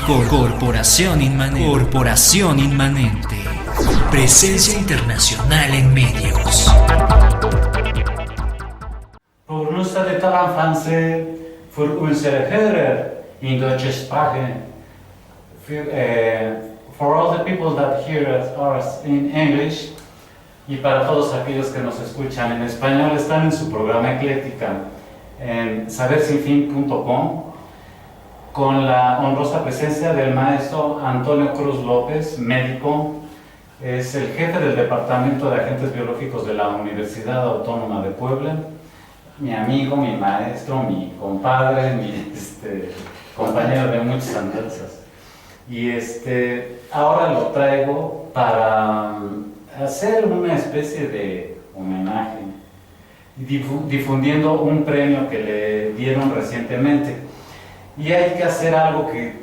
Corporación Inmanente. Presencia internacional en medios. Pour nous, c'est en français für unsere Hörer in deutscher Sprache. For all the people that hear us in English, y para todos aquellos que nos escuchan en español, están en su programa Ecléctica en sabersinfin.com con la honrosa presencia del maestro Antonio Cruz López, médico. Es el jefe del Departamento de Agentes Biológicos de la Universidad Autónoma de Puebla, mi amigo, mi maestro, mi compadre, mi compañero de muchas andanzas. Y ahora lo traigo para hacer una especie de homenaje, difundiendo un premio que le dieron recientemente. Y hay que hacer algo que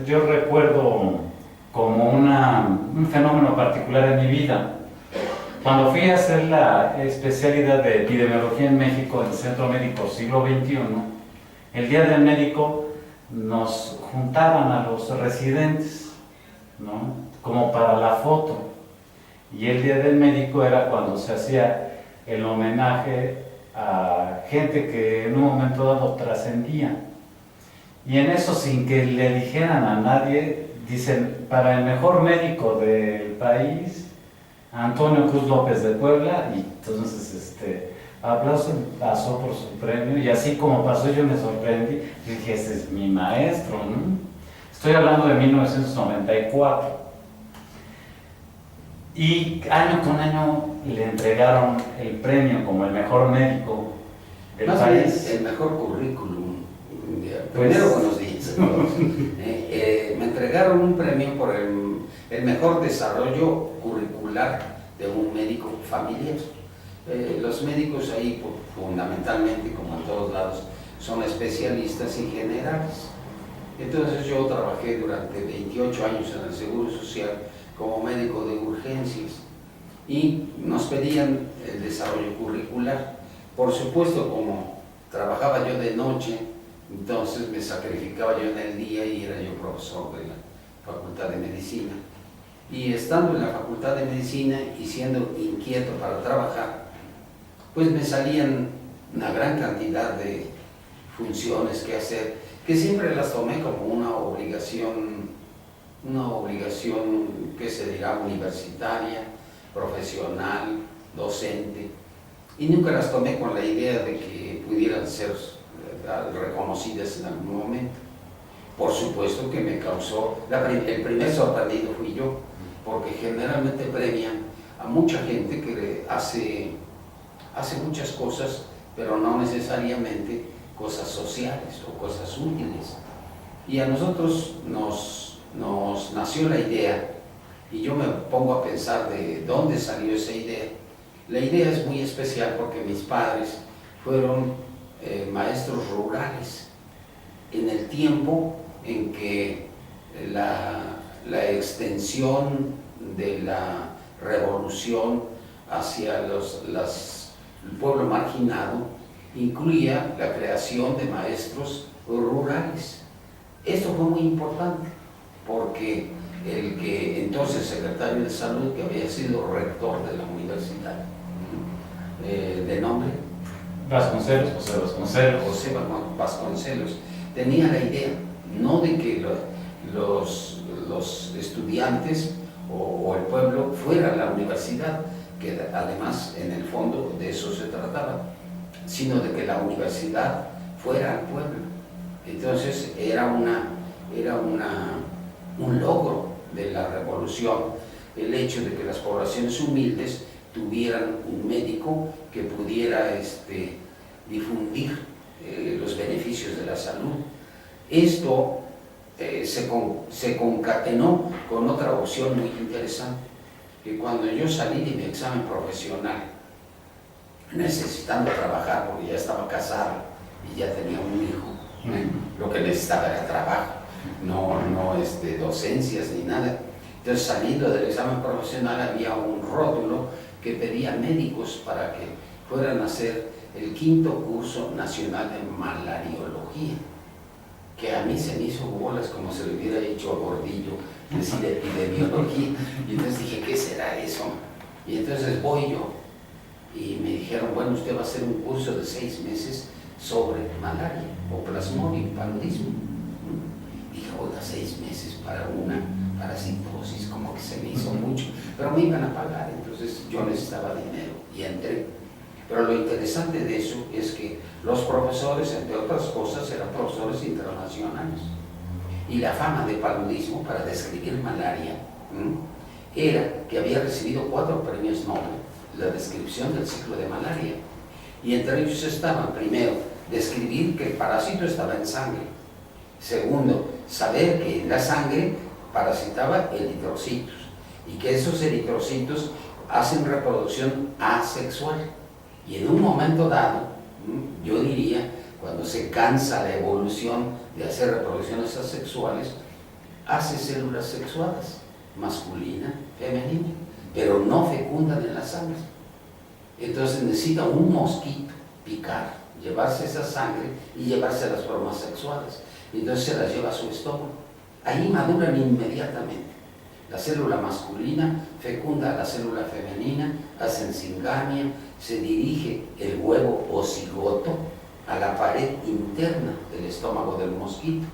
yo recuerdo como un fenómeno particular en mi vida. Cuando fui a hacer la especialidad de epidemiología en México, en el Centro Médico Siglo XXI, el Día del Médico nos juntaban a los residentes, ¿no?, como para la foto. Y el Día del Médico era cuando se hacía el homenaje a gente que en un momento dado trascendía. Y en eso, sin que le dijeran a nadie, dicen, para el mejor médico del país, Antonio Cruz López de Puebla. Y entonces aplauso, pasó por su premio, y así como pasó yo me sorprendí. Yo dije, ese es mi maestro, ¿no? Estoy hablando de 1994. Y año con año le entregaron el premio como el mejor médico del país. El mejor currículum. Pues, primero, buenos días a todos. Me entregaron un premio por el mejor desarrollo curricular de un médico familiar. Los médicos ahí, fundamentalmente, como en todos lados, son especialistas y generales. Entonces yo trabajé durante 28 años en el Seguro Social como médico de urgencias y nos pedían el desarrollo curricular. Por supuesto, como trabajaba yo de noche, entonces me sacrificaba yo en el día y era yo profesor de la Facultad de Medicina. Y estando en la Facultad de Medicina y siendo inquieto para trabajar, pues me salían una gran cantidad de funciones que hacer, que siempre las tomé como una obligación, que se dirá universitaria, profesional, docente, y nunca las tomé con la idea de que pudieran ser reconocidas en algún momento. Por supuesto que me causó, el primer sorprendido fui yo, porque generalmente premian a mucha gente que hace muchas cosas, pero no necesariamente cosas sociales o cosas útiles. Y a nosotros nos nació la idea, y yo me pongo a pensar de dónde salió esa idea. La idea es muy especial porque mis padres fueron maestros rurales en el tiempo en que la extensión de la revolución hacia el pueblo marginado incluía la creación de maestros rurales. Esto fue muy importante porque el que entonces secretario de Salud, que había sido rector de la universidad, de nombre José Vasconcelos, tenía la idea no de que los estudiantes o el pueblo fuera a la universidad, que además en el fondo de eso se trataba, sino de que la universidad fuera al pueblo. Entonces era un logro de la revolución el hecho de que las poblaciones humildes tuvieran un médico que pudiera difundir los beneficios de la salud. Esto se concatenó con otra opción muy interesante, que cuando yo salí de mi examen profesional, necesitando trabajar porque ya estaba casado y ya tenía un hijo, lo que necesitaba era trabajo, no docencias ni nada. Entonces, saliendo del examen profesional, había un rótulo que pedía médicos para que fueran a hacer el 5º curso nacional de malariología. que a mí se me hizo bolas como se le hubiera hecho a Gordillo, de epidemiología. Y entonces dije, ¿qué será eso? Y entonces voy yo y me dijeron, bueno, usted va a hacer un curso de 6 meses sobre malaria o plasmodium, paludismo. Dije, oiga, 6 meses para una parasitosis, como que se me hizo mucho, pero me iban a pagar, entonces yo necesitaba dinero y entré. Pero lo interesante de eso es que los profesores, entre otras cosas, eran profesores internacionales. Y la fama de paludismo para describir malaria era que había recibido 4 premios Nobel, la descripción del ciclo de malaria. Y entre ellos estaban, primero, describir que el parásito estaba en sangre. Segundo, saber que en la sangre parasitaba eritrocitos y que esos eritrocitos hacen reproducción asexual. Y en un momento dado, yo diría, cuando se cansa la evolución de hacer reproducciones asexuales, hace células sexuadas, masculina, femenina, pero no fecundan en la sangre. Entonces necesita un mosquito picar, llevarse esa sangre y llevarse las formas sexuales. Entonces se las lleva a su estómago. Ahí maduran inmediatamente. La célula masculina fecunda a la célula femenina, hacen singamia, se dirige el huevo o cigoto a la pared interna del estómago del mosquito.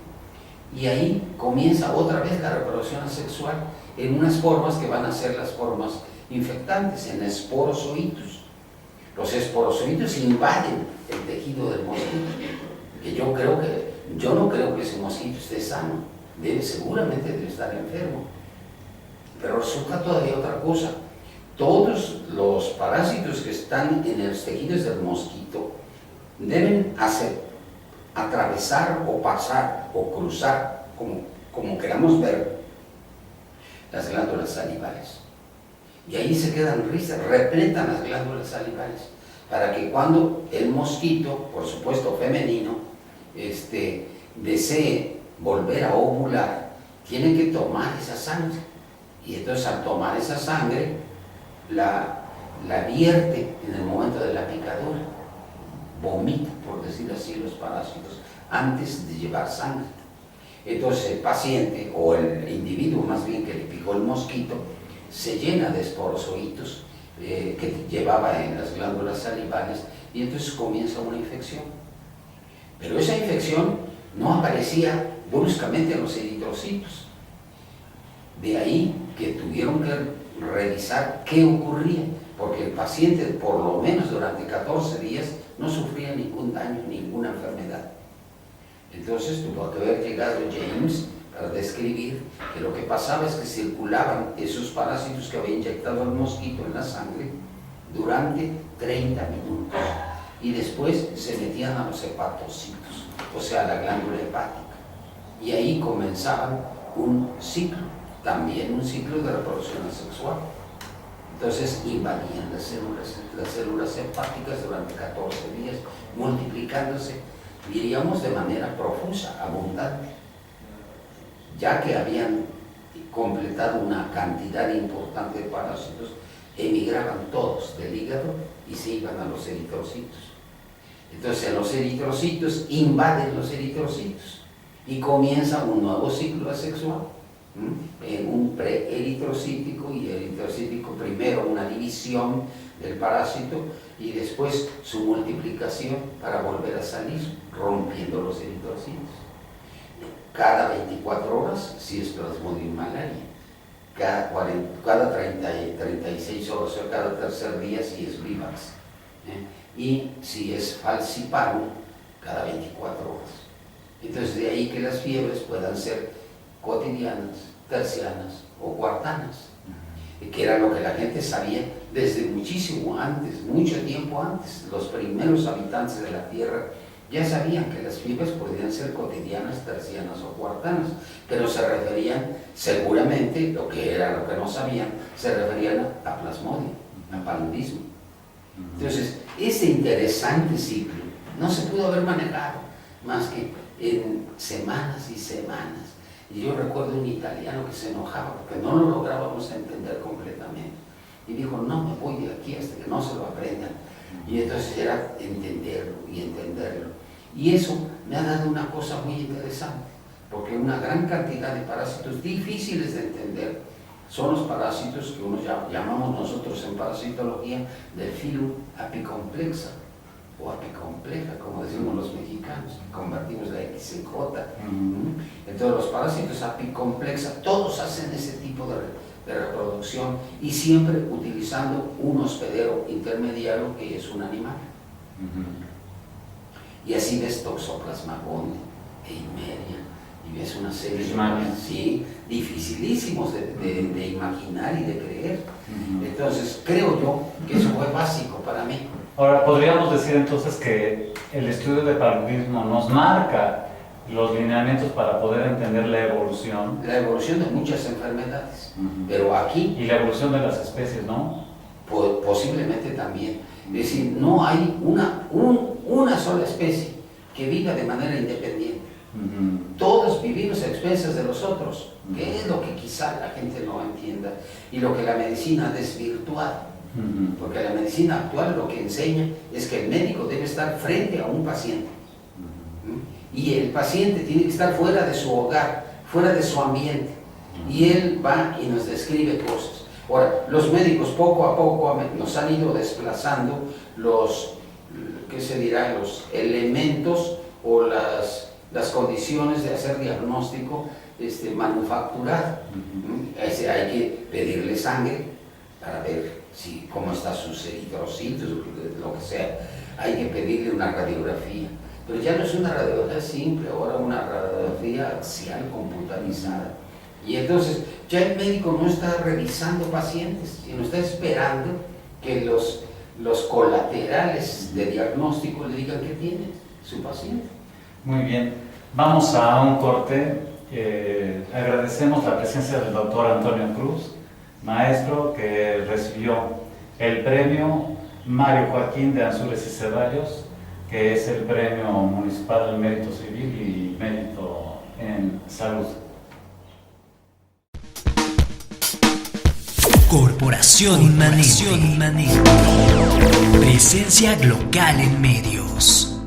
Y ahí comienza otra vez la reproducción asexual en unas formas que van a ser las formas infectantes, en esporozoitos. Los esporozoitos invaden el tejido del mosquito, que yo no creo que ese mosquito esté sano, seguramente debe estar enfermo. Pero resulta todavía otra cosa. Todos los parásitos que están en los tejidos del mosquito deben atravesar o pasar o cruzar, como queramos ver, las glándulas salivales. Y ahí se quedan risas, repletan las glándulas salivales, para que cuando el mosquito, por supuesto femenino, desee volver a ovular, tiene que tomar esa sangre. Y entonces al tomar esa sangre, la vierte en el momento de la picadura, vomita, por decir así, los parásitos, antes de llevar sangre. Entonces el paciente, o el individuo más bien que le picó el mosquito, se llena de esporozoitos que llevaba en las glándulas salivales, y entonces comienza una infección. Pero esa infección no aparecía bruscamente en los eritrocitos. De ahí que tuvieron que revisar qué ocurría, porque el paciente, por lo menos durante 14 días, no sufría ningún daño, ninguna enfermedad. Entonces tuvo que haber llegado James para describir que lo que pasaba es que circulaban esos parásitos que había inyectado el mosquito en la sangre durante 30 minutos y después se metían a los hepatocitos, o sea, a la glándula hepática, y ahí comenzaban un ciclo, también un ciclo de reproducción asexual. Entonces invadían las células hepáticas durante 14 días, multiplicándose, diríamos, de manera profusa, abundante. Ya que habían completado una cantidad importante de parásitos, emigraban todos del hígado y se iban a los eritrocitos. Entonces los eritrocitos invaden los eritrocitos y comienza un nuevo ciclo asexual, en un preeritrocítico y eritrocítico, primero una división del parásito y después su multiplicación para volver a salir, rompiendo los eritrocitos. Cada 24 horas si es plasmodium malaria, cada 36 horas o cada tercer día si es vivax, y si es falciparum, cada 24 horas. Entonces de ahí que las fiebres puedan ser cotidianas, tercianas o cuartanas, que era lo que la gente sabía desde muchísimo antes, mucho tiempo antes. Los primeros habitantes de la Tierra ya sabían que las fiebres podían ser cotidianas, tercianas o cuartanas, pero se referían seguramente, lo que no sabían, se referían a plasmodium, a paludismo. Entonces, ese interesante ciclo no se pudo haber manejado más que en semanas y semanas. Y yo recuerdo un italiano que se enojaba porque no lo lográbamos entender completamente. Y dijo, no me voy de aquí hasta que no se lo aprendan. Y entonces era entenderlo y entenderlo. Y eso me ha dado una cosa muy interesante, porque una gran cantidad de parásitos difíciles de entender son los parásitos que llamamos nosotros en parasitología del filo apicomplexa o apicompleja, como decimos los mexicanos, que convertimos la X en J. Entonces los parásitos apicomplexa todos hacen ese tipo de reproducción y siempre utilizando un hospedero intermediario que es un animal. Y así ves Toxoplasma gondii, Eimeria, y ves una serie de dificilísimos de imaginar y de creer. Entonces creo yo que eso fue básico para mí. Ahora, podríamos decir entonces que el estudio de paludismo nos marca los lineamientos para poder entender la evolución. La evolución de muchas enfermedades, pero aquí... Y la evolución de las especies, ¿no? Posiblemente también. Es decir, no hay una sola especie que viva de manera independiente. Todos vivimos a expensas de los otros, que es lo que quizá la gente no entienda y lo que la medicina ha desvirtuado. Porque la medicina actual lo que enseña es que el médico debe estar frente a un paciente. Y el paciente tiene que estar fuera de su hogar, fuera de su ambiente. Y él va y nos describe cosas. Ahora, los médicos poco a poco nos han ido desplazando los elementos o las condiciones de hacer diagnóstico manufacturado. Hay que pedirle sangre para ver cómo está sus eritrocitos, lo que sea. Hay que pedirle una radiografía. Pero ya no es una radiografía simple, ahora una radiografía axial computarizada. Y entonces ya el médico no está revisando pacientes, sino está esperando que los colaterales de diagnóstico le digan qué tiene su paciente. Muy bien, vamos a un corte. Agradecemos la presencia del doctor Antonio Cruz, maestro que recibió el premio Mario Joaquín de Ansúrez y Ceballos, que es el premio municipal al mérito civil y mérito en salud. Corporación Inmanente. Presencia local en medios.